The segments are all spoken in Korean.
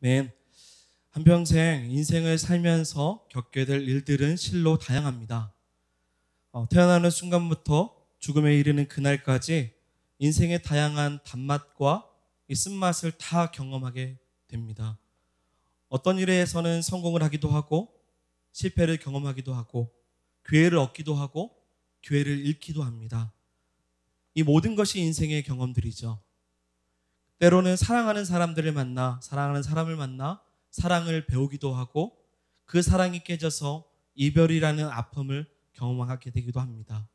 아멘. 한평생 인생을 살면서 겪게 될 일들은 실로 다양합니다. 태어나는 순간부터 죽음에 이르는 그날까지 인생의 다양한 단맛과 이 쓴맛을 다 경험하게 됩니다. 어떤 일에서는 성공을 하기도 하고 실패를 경험하기도 하고 기회를 얻기도 하고 기회를 잃기도 합니다. 이 모든 것이 인생의 경험들이죠. 때로는 사랑하는 사람들을 만나 사랑하는 사람을 만나 사랑을 배우기도 하고 그 사랑이 깨져서 이별이라는 아픔을 경험하게 되기도 합니다.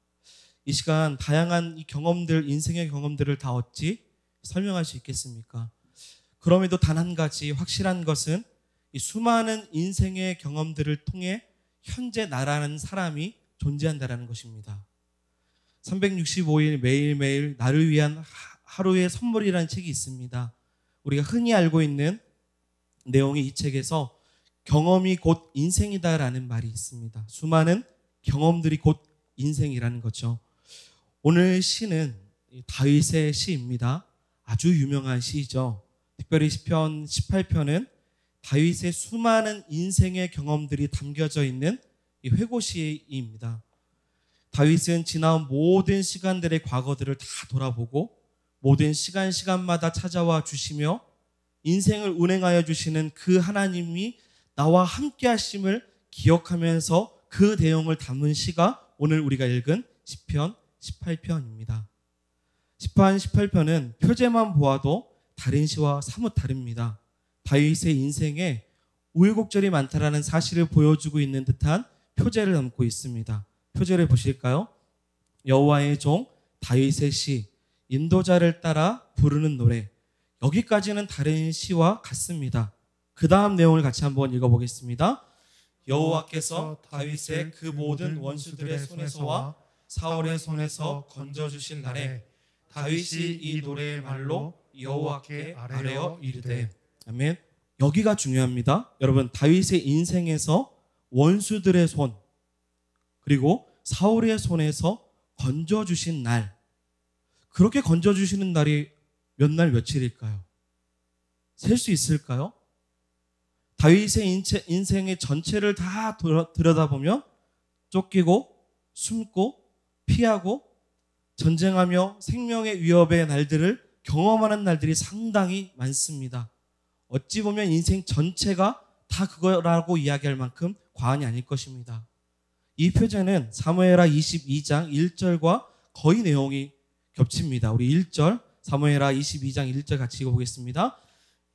이 시간 다양한 이 경험들, 인생의 경험들을 다 어찌 설명할 수 있겠습니까? 그럼에도 단 한 가지 확실한 것은 이 수많은 인생의 경험들을 통해 현재 나라는 사람이 존재한다는 것입니다. 365일 매일매일 나를 위한 하루의 선물이라는 책이 있습니다. 우리가 흔히 알고 있는 내용이 이 책에서 경험이 곧 인생이다라는 말이 있습니다. 수많은 경험들이 곧 인생이라는 거죠. 오늘 시는 다윗의 시입니다. 아주 유명한 시죠. 특별히 시편 18편은 다윗의 수많은 인생의 경험들이 담겨져 있는 이 회고시입니다. 다윗은 지나온 모든 시간들의 과거들을 다 돌아보고 모든 시간마다 찾아와 주시며 인생을 운행하여 주시는 그 하나님이 나와 함께 하심을 기억하면서 그 내용을 담은 시가 오늘 우리가 읽은 시편 18편입니다. 시편 18편은 표제만 보아도 다른 시와 사뭇 다릅니다. 다윗의 인생에 우여곡절이 많다라는 사실을 보여주고 있는 듯한 표제를 담고 있습니다. 표제를 보실까요? 여호와의 종 다윗의 시, 인도자를 따라 부르는 노래. 여기까지는 다른 시와 같습니다. 그 다음 내용을 같이 한번 읽어보겠습니다. 여호와께서 다윗의 그 모든 원수들의 손에서와 사울의 손에서 건져주신 날에 다윗이 이 노래의 말로 여호와께 아뢰어 이르되. 아멘. 여기가 중요합니다. 여러분, 다윗의 인생에서 원수들의 손 그리고 사울의 손에서 건져주신 날, 그렇게 건져주시는 날이 몇 날 며칠일까요? 셀 수 있을까요? 다윗의 인생의 전체를 다 들여다보면 쫓기고 숨고 피하고 전쟁하며 생명의 위협의 날들을 경험하는 날들이 상당히 많습니다. 어찌 보면 인생 전체가 다 그거라고 이야기할 만큼 과언이 아닐 것입니다. 이 표제는 사무엘하 22장 1절과 거의 내용이 겹칩니다. 우리 1절 사무엘하 22장 1절 같이 읽어보겠습니다.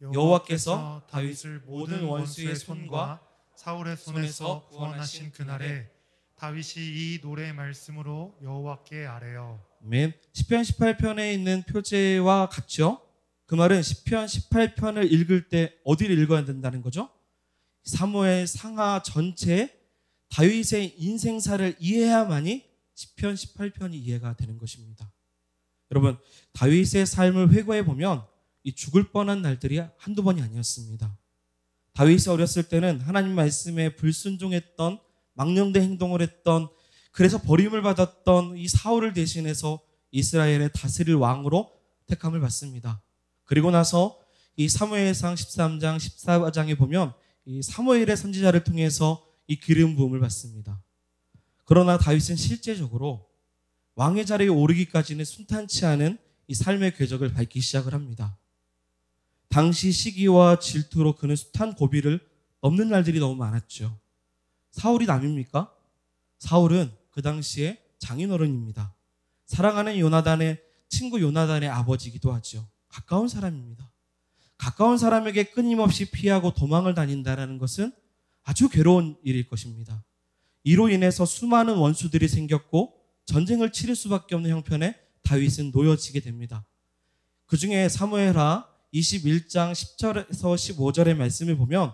여호와께서 다윗을 모든 원수의 손과 사울의 손에서 구원하신 그날에 다윗이 이 노래의 말씀으로 여호와께 아뢰어. 아멘. 시편 18편에 있는 표제와 같죠? 그 말은 시편 18편을 읽을 때 어디를 읽어야 된다는 거죠? 사무엘 상하 전체에 다윗의 인생사를 이해해야만이 시편 18편이 이해가 되는 것입니다. 여러분, 다윗의 삶을 회고해 보면 이 죽을 뻔한 날들이 한두 번이 아니었습니다. 다윗이 어렸을 때는 하나님 말씀에 불순종했던, 망령된 행동을 했던, 그래서 버림을 받았던 이 사울을 대신해서 이스라엘의 다스릴 왕으로 택함을 받습니다. 그리고 나서 이 사무엘상 13장 14장에 보면 이 사무엘의 선지자를 통해서 이 기름 부음을 받습니다. 그러나 다윗은 실제적으로 왕의 자리에 오르기까지는 순탄치 않은 이 삶의 궤적을 밟기 시작을 합니다. 당시 시기와 질투로 그는 숱한 고비를 넘는 날들이 너무 많았죠. 사울이 남입니까? 사울은 그 당시에 장인어른입니다. 사랑하는 요나단의 친구 요나단의 아버지이기도 하죠. 가까운 사람입니다. 가까운 사람에게 끊임없이 피하고 도망을 다닌다는 것은 아주 괴로운 일일 것입니다. 이로 인해서 수많은 원수들이 생겼고 전쟁을 치를 수밖에 없는 형편에 다윗은 놓여지게 됩니다. 그 중에 사무엘하 21장 10절에서 15절의 말씀을 보면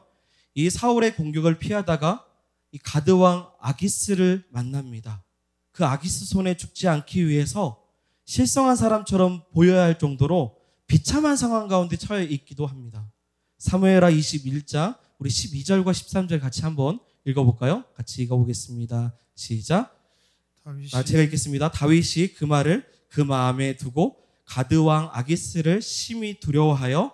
이 사울의 공격을 피하다가 이 가드왕 아기스를 만납니다. 그 아기스 손에 죽지 않기 위해서 실성한 사람처럼 보여야 할 정도로 비참한 상황 가운데 처해 있기도 합니다. 사무엘하 21장 우리 12절과 13절 같이 한번 읽어볼까요? 같이 읽어보겠습니다. 시작. 제가 읽겠습니다. 다윗이 그 말을 그 마음에 두고 가드왕 아기스를 심히 두려워하여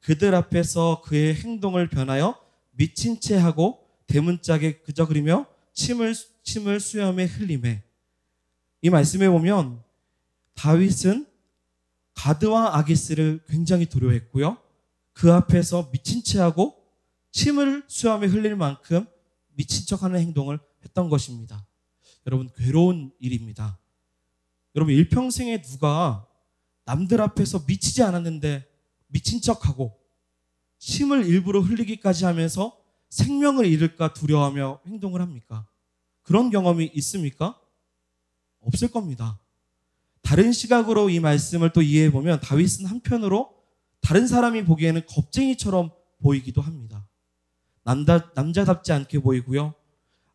그들 앞에서 그의 행동을 변하여 미친 채 하고 대문짝에 그저 그리며 침을 수염에 흘리매. 이 말씀에 보면 다윗은 가드와 아기스를 굉장히 두려워했고요. 그 앞에서 미친 채 하고 침을 수염에 흘릴 만큼 미친 척하는 행동을 했던 것입니다. 여러분, 괴로운 일입니다. 여러분, 일평생에 누가 남들 앞에서 미치지 않았는데 미친 척하고 침을 일부러 흘리기까지 하면서 생명을 잃을까 두려워하며 행동을 합니까? 그런 경험이 있습니까? 없을 겁니다. 다른 시각으로 이 말씀을 또 이해해보면 다윗은 한편으로 다른 사람이 보기에는 겁쟁이처럼 보이기도 합니다. 남자답지 않게 보이고요.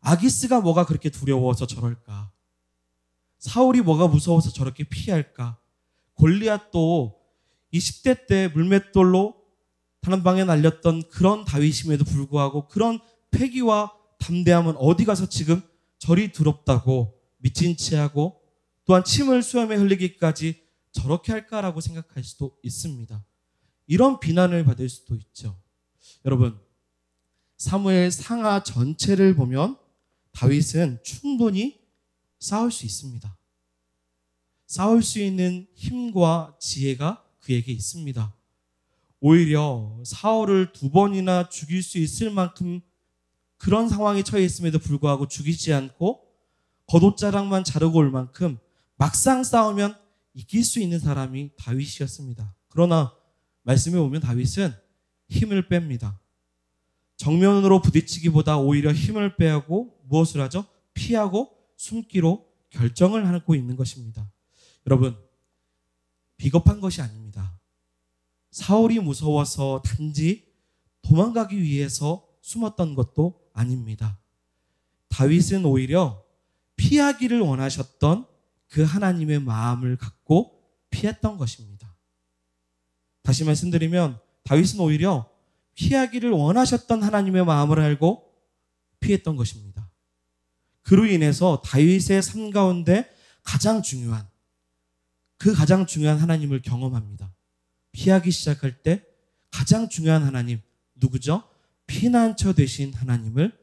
아기스가 뭐가 그렇게 두려워서 저럴까? 사울이 뭐가 무서워서 저렇게 피할까? 골리앗도 이 10대 때 물맷돌로 다른 방에 날렸던 그런 다윗임에도 불구하고 그런 패기와 담대함은 어디 가서 지금 저리 두렵다고 미친 채 하고 또한 침을 수염에 흘리기까지 저렇게 할까라고 생각할 수도 있습니다. 이런 비난을 받을 수도 있죠. 여러분, 사무엘 상하 전체를 보면 다윗은 충분히 싸울 수 있습니다. 싸울 수 있는 힘과 지혜가 그에게 있습니다. 오히려 사울을 2번이나 죽일 수 있을 만큼 그런 상황에 처해 있음에도 불구하고 죽이지 않고 겉옷자락만 자르고 올 만큼 막상 싸우면 이길 수 있는 사람이 다윗이었습니다. 그러나 말씀에 보면 다윗은 힘을 뺍니다. 정면으로 부딪히기보다 오히려 힘을 빼고 무엇을 하죠? 피하고 숨기로 결정을 하고 있는 것입니다. 여러분, 비겁한 것이 아닙니다. 사울이 무서워서 단지 도망가기 위해서 숨었던 것도 아닙니다. 다윗은 오히려 피하기를 원하셨던 그 하나님의 마음을 갖고 피했던 것입니다. 다시 말씀드리면 다윗은 오히려 피하기를 원하셨던 하나님의 마음을 알고 피했던 것입니다. 그로 인해서 다윗의 삶 가운데 가장 중요한 하나님을 경험합니다. 피하기 시작할 때 가장 중요한 하나님, 누구죠? 피난처 되신 하나님을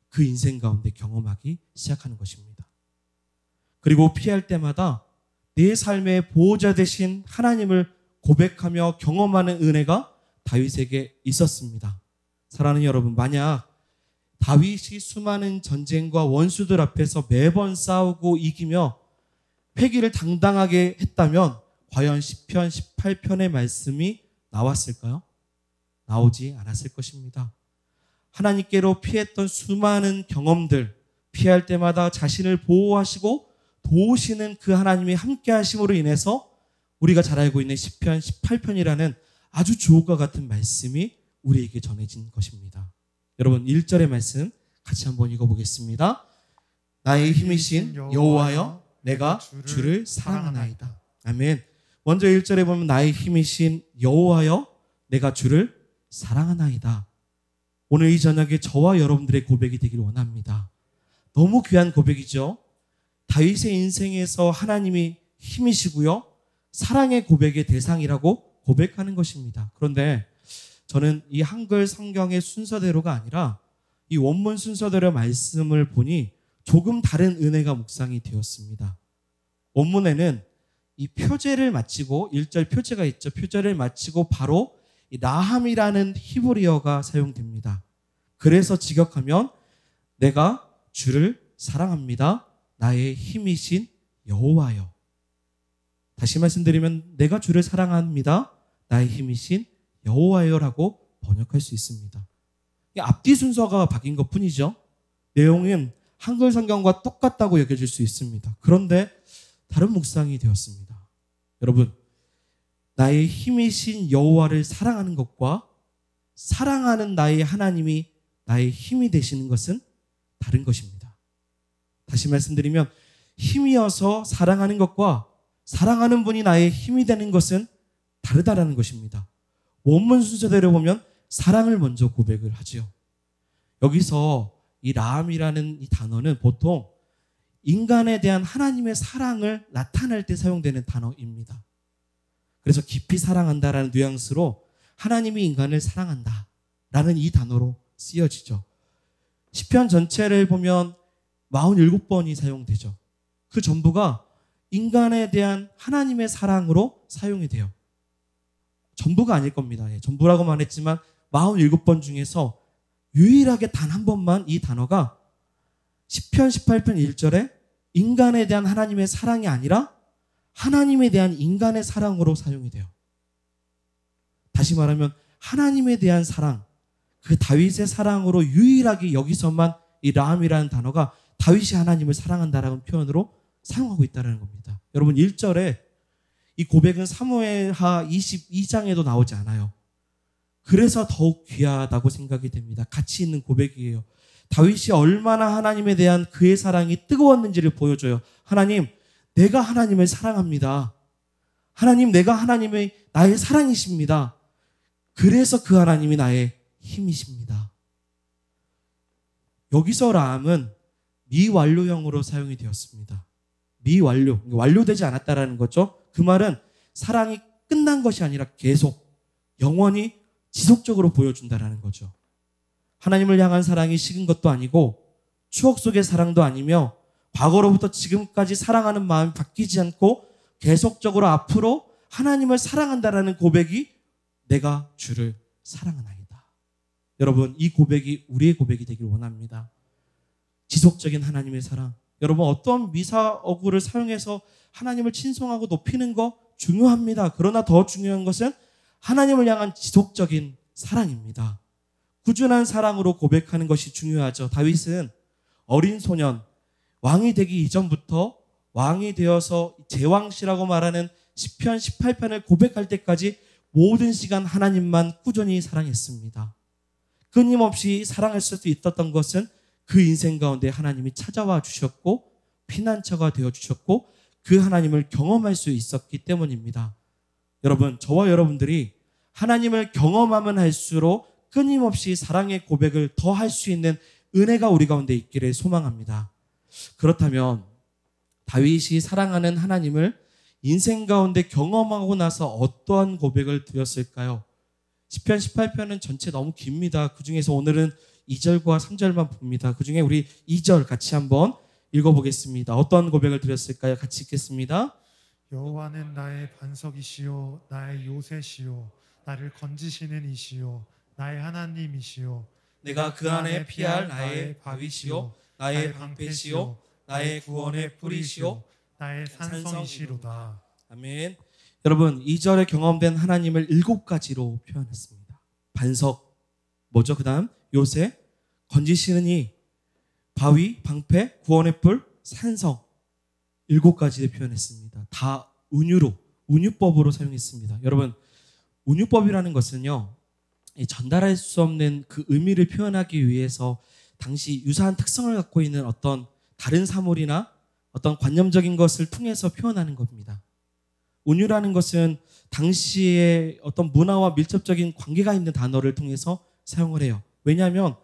그 인생 가운데 경험하기 시작하는 것입니다. 그리고 피할 때마다 내 삶의 보호자 되신 하나님을 고백하며 경험하는 은혜가 다윗에게 있었습니다. 사랑하는 여러분, 만약 다윗이 수많은 전쟁과 원수들 앞에서 매번 싸우고 이기며 회개를 당당하게 했다면 과연 시편 18편의 말씀이 나왔을까요? 나오지 않았을 것입니다. 하나님께로 피했던 수많은 경험들, 피할 때마다 자신을 보호하시고 도우시는 그 하나님이 함께 하심으로 인해서 우리가 잘 알고 있는 시편 18편이라는 아주 주옥과 같은 말씀이 우리에게 전해진 것입니다. 여러분, 1절의 말씀 같이 한번 읽어보겠습니다. 나의 힘이신 여호와여, 내가 주를 사랑하나이다. 아멘. 먼저 1절에 보면 나의 힘이신 여호와여, 내가 주를 사랑하나이다. 오늘 이 저녁에 저와 여러분들의 고백이 되길 원합니다. 너무 귀한 고백이죠. 다윗의 인생에서 하나님이 힘이시고요, 사랑의 고백의 대상이라고 고백하는 것입니다. 그런데 저는 이 한글 성경의 순서대로가 아니라 이 원문 순서대로 말씀을 보니 조금 다른 은혜가 묵상이 되었습니다. 원문에는 이 표제를 마치고 1절 표제가 있죠. 표제를 마치고 바로 이 라함이라는 히브리어가 사용됩니다. 그래서 직역하면 내가 주를 사랑합니다. 나의 힘이신 여호와여. 다시 말씀드리면 내가 주를 사랑합니다. 나의 힘이신 여호와여라고 번역할 수 있습니다. 앞뒤 순서가 바뀐 것뿐이죠. 내용은 한글 성경과 똑같다고 여겨질 수 있습니다. 그런데 다른 묵상이 되었습니다. 여러분, 나의 힘이신 여호와를 사랑하는 것과 사랑하는 나의 하나님이 나의 힘이 되시는 것은 다른 것입니다. 다시 말씀드리면 힘이어서 사랑하는 것과 사랑하는 분이 나의 힘이 되는 것은 다르다라는 것입니다. 원문 순서대로 보면 사랑을 먼저 고백을 하죠. 여기서 이 라함이라는 이 단어는 보통 인간에 대한 하나님의 사랑을 나타낼 때 사용되는 단어입니다. 그래서 깊이 사랑한다라는 뉘앙스로 하나님이 인간을 사랑한다 라는 이 단어로 쓰여지죠. 시편 전체를 보면 47번이 사용되죠. 그 전부가 인간에 대한 하나님의 사랑으로 사용이 돼요. 전부가 아닐 겁니다. 전부라고만 했지만 47번 중에서 유일하게 단 한 번만 이 단어가 시편 18편 1절에 인간에 대한 하나님의 사랑이 아니라 하나님에 대한 인간의 사랑으로 사용이 돼요. 다시 말하면 하나님에 대한 사랑, 그 다윗의 사랑으로 유일하게 여기서만 이 라함이라는 단어가 다윗이 하나님을 사랑한다라는 표현으로 사용하고 있다는 겁니다. 여러분 1절에 이 고백은 사무엘하 22장에도 나오지 않아요. 그래서 더욱 귀하다고 생각이 됩니다. 가치 있는 고백이에요. 다윗이 얼마나 하나님에 대한 그의 사랑이 뜨거웠는지를 보여줘요. 하나님, 내가 하나님을 사랑합니다. 하나님, 내가 하나님의 나의 사랑이십니다. 그래서 그 하나님이 나의 힘이십니다. 여기서 라함은 미완료형으로 사용이 되었습니다. 미완료, 완료되지 않았다라는 거죠. 그 말은 사랑이 끝난 것이 아니라 계속 영원히 지속적으로 보여준다라는 거죠. 하나님을 향한 사랑이 식은 것도 아니고 추억 속의 사랑도 아니며 과거로부터 지금까지 사랑하는 마음이 바뀌지 않고 계속적으로 앞으로 하나님을 사랑한다라는 고백이 내가 주를 사랑하나이다. 여러분, 이 고백이 우리의 고백이 되길 원합니다. 지속적인 하나님의 사랑. 여러분, 어떤 미사어구를 사용해서 하나님을 칭송하고 높이는 거 중요합니다. 그러나 더 중요한 것은 하나님을 향한 지속적인 사랑입니다. 꾸준한 사랑으로 고백하는 것이 중요하죠. 다윗은 어린 소년, 왕이 되기 이전부터 왕이 되어서 제왕시라고 말하는 시편 18편을 고백할 때까지 모든 시간 하나님만 꾸준히 사랑했습니다. 끊임없이 사랑할 수 있었던 것은 그 인생 가운데 하나님이 찾아와 주셨고 피난처가 되어주셨고 그 하나님을 경험할 수 있었기 때문입니다. 여러분, 저와 여러분들이 하나님을 경험하면 할수록 끊임없이 사랑의 고백을 더 할 수 있는 은혜가 우리 가운데 있기를 소망합니다. 그렇다면 다윗이 사랑하는 하나님을 인생 가운데 경험하고 나서 어떠한 고백을 드렸을까요? 시편 18편은 전체 너무 깁니다. 그 중에서 오늘은 2절과 3절만 봅니다. 그 중에 우리 2절 같이 한번 읽어보겠습니다. 어떤 고백을 드렸을까요? 같이 읽겠습니다. 여호와는 나의 반석이시요 나의 요새시요 나를 건지시는 이시요 나의 하나님이시요 내가 그 안에 피할 나의 바위시요 나의 방패시요 나의 구원의 뿌리시요 나의 산성이시로다. 아멘. 여러분, 2절에 경험된 하나님을 7가지로 표현했습니다. 반석, 뭐죠? 그 다음 요새, 건지시는 이, 바위, 방패, 구원의 뿔, 산성, 7가지를 표현했습니다. 다 운유로, 운유법으로 사용했습니다. 여러분, 운유법이라는 것은요, 전달할 수 없는 그 의미를 표현하기 위해서 당시 유사한 특성을 갖고 있는 어떤 다른 사물이나 어떤 관념적인 것을 통해서 표현하는 겁니다. 운유라는 것은 당시의 어떤 문화와 밀접적인 관계가 있는 단어를 통해서 사용을 해요. 왜냐하면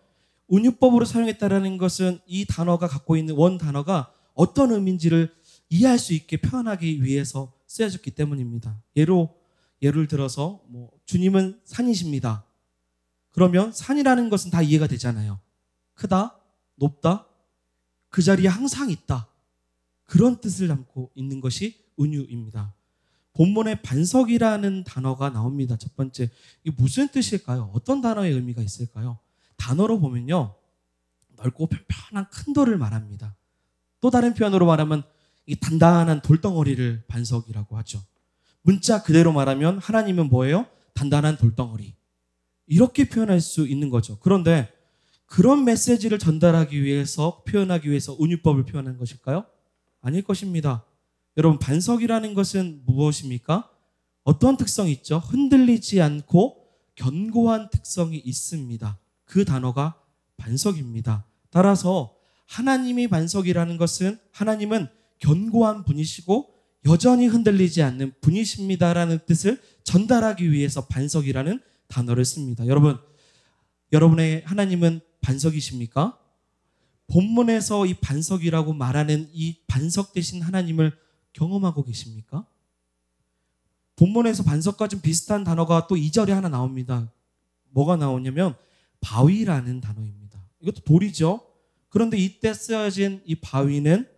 운유법으로 사용했다라는 것은 이 단어가 갖고 있는 원 단어가 어떤 의미인지를 이해할 수 있게 표현하기 위해서 쓰여졌기 때문입니다. 예를 들어서 주님은 산이십니다. 그러면 산이라는 것은 다 이해가 되잖아요. 크다, 높다, 그 자리에 항상 있다. 그런 뜻을 담고 있는 것이 운유입니다. 본문에 반석이라는 단어가 나옵니다. 첫 번째, 이게 무슨 뜻일까요? 어떤 단어의 의미가 있을까요? 단어로 보면요, 넓고 편편한 큰 돌을 말합니다. 또 다른 표현으로 말하면 이 단단한 돌덩어리를 반석이라고 하죠. 문자 그대로 말하면 하나님은 뭐예요? 단단한 돌덩어리. 이렇게 표현할 수 있는 거죠. 그런데 그런 메시지를 전달하기 위해서, 표현하기 위해서 운유법을 표현한 것일까요? 아닐 것입니다. 여러분, 반석이라는 것은 무엇입니까? 어떤 특성이 있죠? 흔들리지 않고 견고한 특성이 있습니다. 그 단어가 반석입니다. 따라서 하나님이 반석이라는 것은 하나님은 견고한 분이시고 여전히 흔들리지 않는 분이십니다라는 뜻을 전달하기 위해서 반석이라는 단어를 씁니다. 여러분의 하나님은 반석이십니까? 본문에서 이 반석이라고 말하는 이 반석 되신 하나님을 경험하고 계십니까? 본문에서 반석과 좀 비슷한 단어가 또 2절에 하나 나옵니다. 뭐가 나오냐면 바위라는 단어입니다. 이것도 돌이죠. 그런데 이때 쓰여진 이 바위는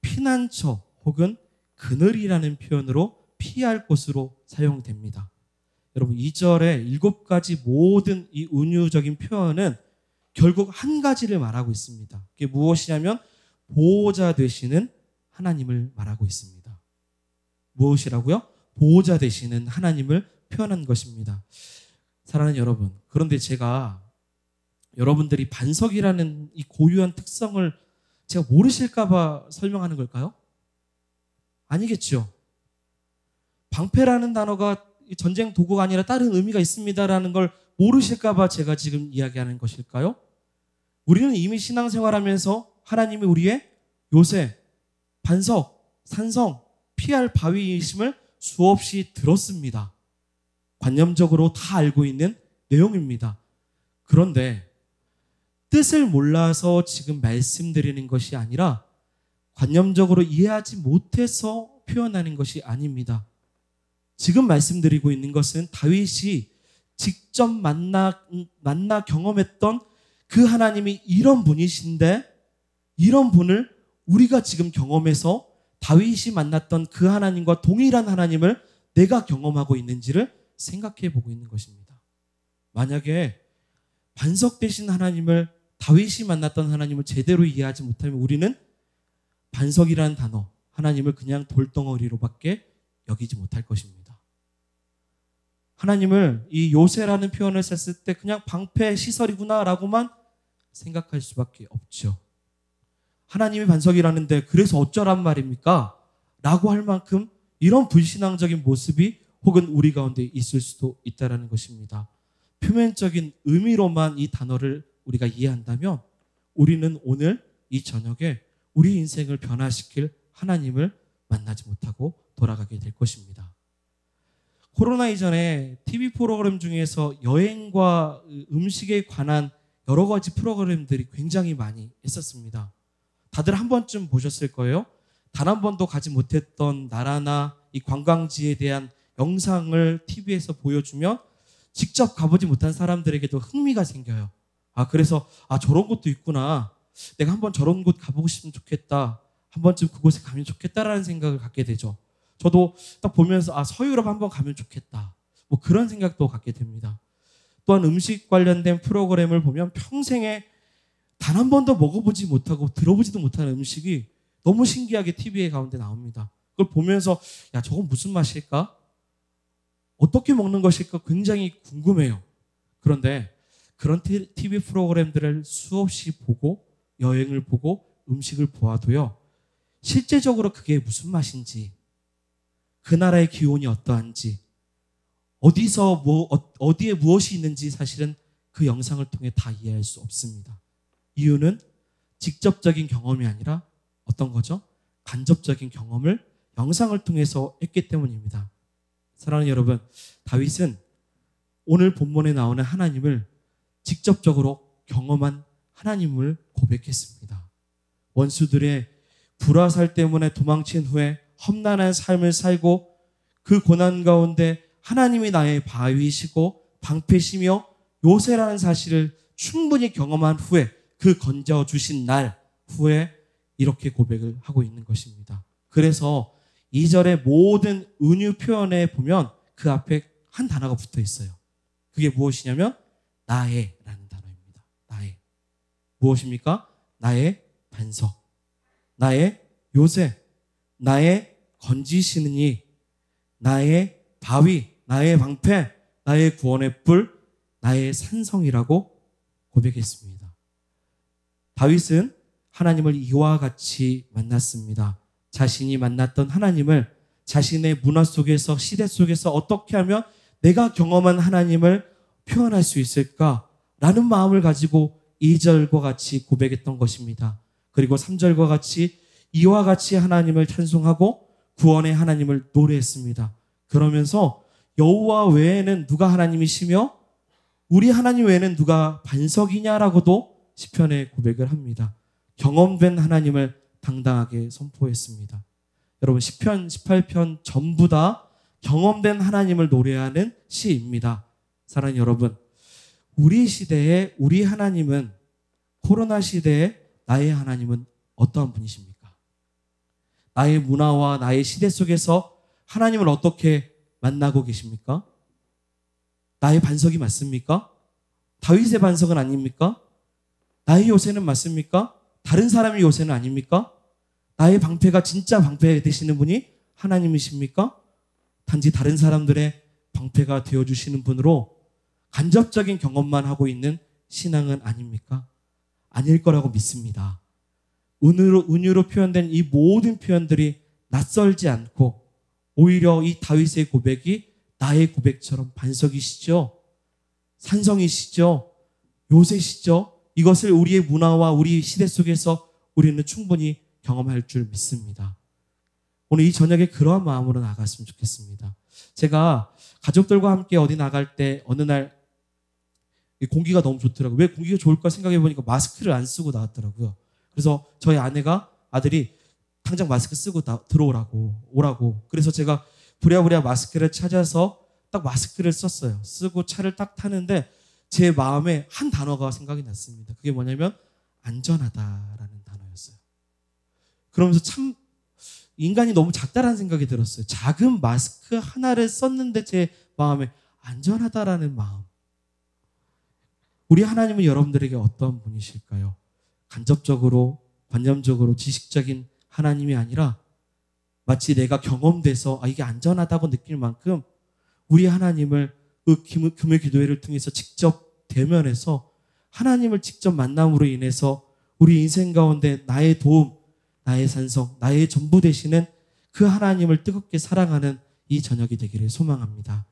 피난처 혹은 그늘이라는 표현으로 피할 곳으로 사용됩니다. 여러분 2절의 7가지 모든 이 은유적인 표현은 결국 한 가지를 말하고 있습니다. 그게 무엇이냐면 보호자 되시는 하나님을 말하고 있습니다. 무엇이라고요? 보호자 되시는 하나님을 표현한 것입니다. 사랑하는 여러분, 그런데 제가 여러분들이 반석이라는 이 고유한 특성을 제가 모르실까 봐 설명하는 걸까요? 아니겠죠. 방패라는 단어가 전쟁 도구가 아니라 다른 의미가 있습니다라는 걸 모르실까 봐 제가 지금 이야기하는 것일까요? 우리는 이미 신앙생활하면서 하나님이 우리의 요새, 반석, 산성, 피할 바위이심을 수없이 들었습니다. 관념적으로 다 알고 있는 내용입니다. 그런데 뜻을 몰라서 지금 말씀드리는 것이 아니라 관념적으로 이해하지 못해서 표현하는 것이 아닙니다. 지금 말씀드리고 있는 것은 다윗이 직접 만나 경험했던 그 하나님이 이런 분이신데 이런 분을 우리가 지금 경험해서 다윗이 만났던 그 하나님과 동일한 하나님을 내가 경험하고 있는지를 생각해 보고 있는 것입니다. 만약에 반석 되신 하나님을 다윗이 만났던 하나님을 제대로 이해하지 못하면 우리는 반석이라는 단어, 하나님을 그냥 돌덩어리로밖에 여기지 못할 것입니다. 하나님을 이 요새라는 표현을 썼을 때 그냥 방패 시설이구나라고만 생각할 수밖에 없죠. 하나님이 반석이라는데 그래서 어쩌란 말입니까? 라고 할 만큼 이런 불신앙적인 모습이 혹은 우리 가운데 있을 수도 있다는 것입니다. 표면적인 의미로만 이 단어를 우리가 이해한다면 우리는 오늘 이 저녁에 우리 인생을 변화시킬 하나님을 만나지 못하고 돌아가게 될 것입니다. 코로나 이전에 TV 프로그램 중에서 여행과 음식에 관한 여러 가지 프로그램들이 굉장히 많이 있었습니다. 다들 한 번쯤 보셨을 거예요. 단 한 번도 가지 못했던 나라나 이 관광지에 대한 영상을 TV에서 보여주면 직접 가보지 못한 사람들에게도 흥미가 생겨요. 그래서 저런 곳도 있구나. 내가 한번 저런 곳 가보고 싶으면 좋겠다. 한 번쯤 그곳에 가면 좋겠다라는 생각을 갖게 되죠. 저도 딱 보면서 서유럽 한번 가면 좋겠다. 뭐 그런 생각도 갖게 됩니다. 또한 음식 관련된 프로그램을 보면 평생에 단 한 번도 먹어보지 못하고 들어보지도 못한 음식이 너무 신기하게 TV에 가운데 나옵니다. 그걸 보면서 저건 무슨 맛일까? 어떻게 먹는 것일까? 굉장히 궁금해요. 그런데 그런 TV 프로그램들을 수없이 보고 여행을 보고 음식을 보아도요. 실제적으로 그게 무슨 맛인지 그 나라의 기온이 어떠한지 어디서 어디에 무엇이 있는지 사실은 그 영상을 통해 다 이해할 수 없습니다. 이유는 직접적인 경험이 아니라 어떤 거죠? 간접적인 경험을 영상을 통해서 했기 때문입니다. 사랑하는 여러분, 다윗은 오늘 본문에 나오는 하나님을 직접적으로 경험한 하나님을 고백했습니다. 원수들의 불화살 때문에 도망친 후에 험난한 삶을 살고 그 고난 가운데 하나님이 나의 바위시고 방패시며 요새라는 사실을 충분히 경험한 후에 그 건져주신 날 후에 이렇게 고백을 하고 있는 것입니다. 그래서 2절의 모든 은유 표현에 보면 그 앞에 한 단어가 붙어 있어요. 그게 무엇이냐면 나의 라는 단어입니다. 나의. 무엇입니까? 나의 반석, 나의 요새, 나의 건지시는 이, 나의 바위, 나의 방패, 나의 구원의 뿔, 나의 산성이라고 고백했습니다. 다윗은 하나님을 이와 같이 만났습니다. 자신이 만났던 하나님을 자신의 문화 속에서 시대 속에서 어떻게 하면 내가 경험한 하나님을 표현할 수 있을까라는 마음을 가지고 2절과 같이 고백했던 것입니다. 그리고 3절과 같이 이와 같이 하나님을 찬송하고 구원의 하나님을 노래했습니다. 그러면서 여호와 외에는 누가 하나님이시며 우리 하나님 외에는 누가 반석이냐라고도 시편에 고백을 합니다. 경험된 하나님을 당당하게 선포했습니다. 여러분 시편 18편 전부 다 경험된 하나님을 노래하는 시입니다. 사랑하는 여러분, 우리 시대에 우리 하나님은, 코로나 시대에 나의 하나님은 어떠한 분이십니까? 나의 문화와 나의 시대 속에서 하나님을 어떻게 만나고 계십니까? 나의 반석이 맞습니까? 다윗의 반석은 아닙니까? 나의 요새는 맞습니까? 다른 사람의 요새는 아닙니까? 나의 방패가 진짜 방패 되시는 분이 하나님이십니까? 단지 다른 사람들의 방패가 되어주시는 분으로 간접적인 경험만 하고 있는 신앙은 아닙니까? 아닐 거라고 믿습니다. 은유로 표현된 이 모든 표현들이 낯설지 않고 오히려 이 다윗의 고백이 나의 고백처럼 반석이시죠? 산성이시죠? 요새시죠? 이것을 우리의 문화와 우리 시대 속에서 우리는 충분히 경험할 줄 믿습니다. 오늘 이 저녁에 그러한 마음으로 나갔으면 좋겠습니다. 제가 가족들과 함께 어디 나갈 때 어느 날 공기가 너무 좋더라고요. 왜 공기가 좋을까 생각해 보니까 마스크를 안 쓰고 나왔더라고요. 그래서 저희 아들이 당장 마스크 쓰고 오라고. 그래서 제가 부랴부랴 마스크를 찾아서 딱 마스크를 썼어요. 쓰고 차를 딱 타는데 제 마음에 한 단어가 생각이 났습니다. 그게 뭐냐면 안전하다라는 단어였어요. 그러면서 참 인간이 너무 작다라는 생각이 들었어요. 작은 마스크 하나를 썼는데 제 마음에 안전하다라는 마음. 우리 하나님은 여러분들에게 어떤 분이실까요? 간접적으로, 관념적으로, 지식적인 하나님이 아니라 마치 내가 경험돼서 이게 안전하다고 느낄 만큼 우리 하나님을 그 금요 기도회를 통해서 직접 대면해서 하나님을 직접 만남으로 인해서 우리 인생 가운데 나의 도움, 나의 산성, 나의 전부 되시는 그 하나님을 뜨겁게 사랑하는 이 저녁이 되기를 소망합니다.